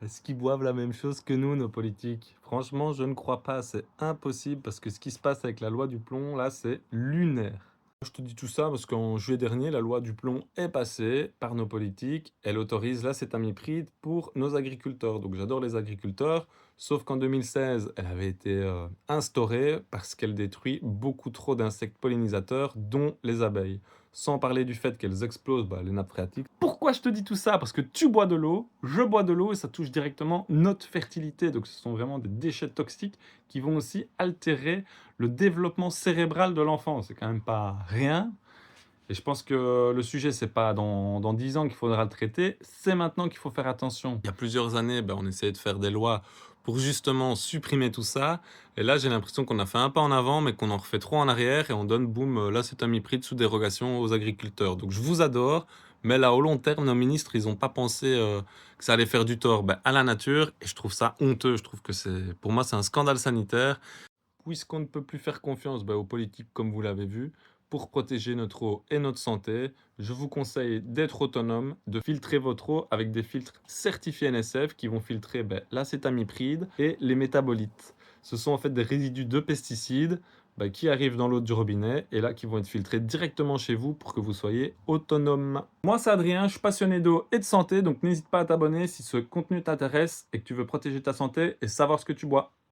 Est-ce qu'ils boivent la même chose que nous, nos politiques? Franchement, je ne crois pas, c'est impossible parce que ce qui se passe avec la loi du plomb, là, c'est lunaire. Je te dis tout ça parce qu'en juillet dernier, la loi du plomb est passée par nos politiques. Elle autorise l'acétamipride pour nos agriculteurs. Donc j'adore les agriculteurs, sauf qu'en 2016, elle avait été instaurée parce qu'elle détruit beaucoup trop d'insectes pollinisateurs, dont les abeilles. Sans parler du fait qu'elles explosent les nappes phréatiques. Pourquoi je te dis tout ça? Parce que tu bois de l'eau, je bois de l'eau et ça touche directement notre fertilité. Donc ce sont vraiment des déchets toxiques qui vont aussi altérer le développement cérébral de l'enfant. C'est quand même pas rien. Et je pense que le sujet, c'est pas dans 10 ans qu'il faudra le traiter, c'est maintenant qu'il faut faire attention. Il y a plusieurs années, on essayait de faire des lois pour justement supprimer tout ça. Et là, j'ai l'impression qu'on a fait un pas en avant, mais qu'on en refait trop en arrière et on donne, boum, l'acétamipride sous dérogation aux agriculteurs. Donc je vous adore, mais là, au long terme, nos ministres, ils n'ont pas pensé que ça allait faire du tort à la nature. Et je trouve ça honteux. Je trouve que pour moi, c'est un scandale sanitaire. Puisqu'on ne peut plus faire confiance aux politiques, comme vous l'avez vu, pour protéger notre eau et notre santé, je vous conseille d'être autonome, de filtrer votre eau avec des filtres certifiés NSF qui vont filtrer l'acétamipride et les métabolites. Ce sont en fait des résidus de pesticides qui arrivent dans l'eau du robinet et là qui vont être filtrés directement chez vous pour que vous soyez autonome. Moi c'est Adrien, je suis passionné d'eau et de santé, donc n'hésite pas à t'abonner si ce contenu t'intéresse et que tu veux protéger ta santé et savoir ce que tu bois.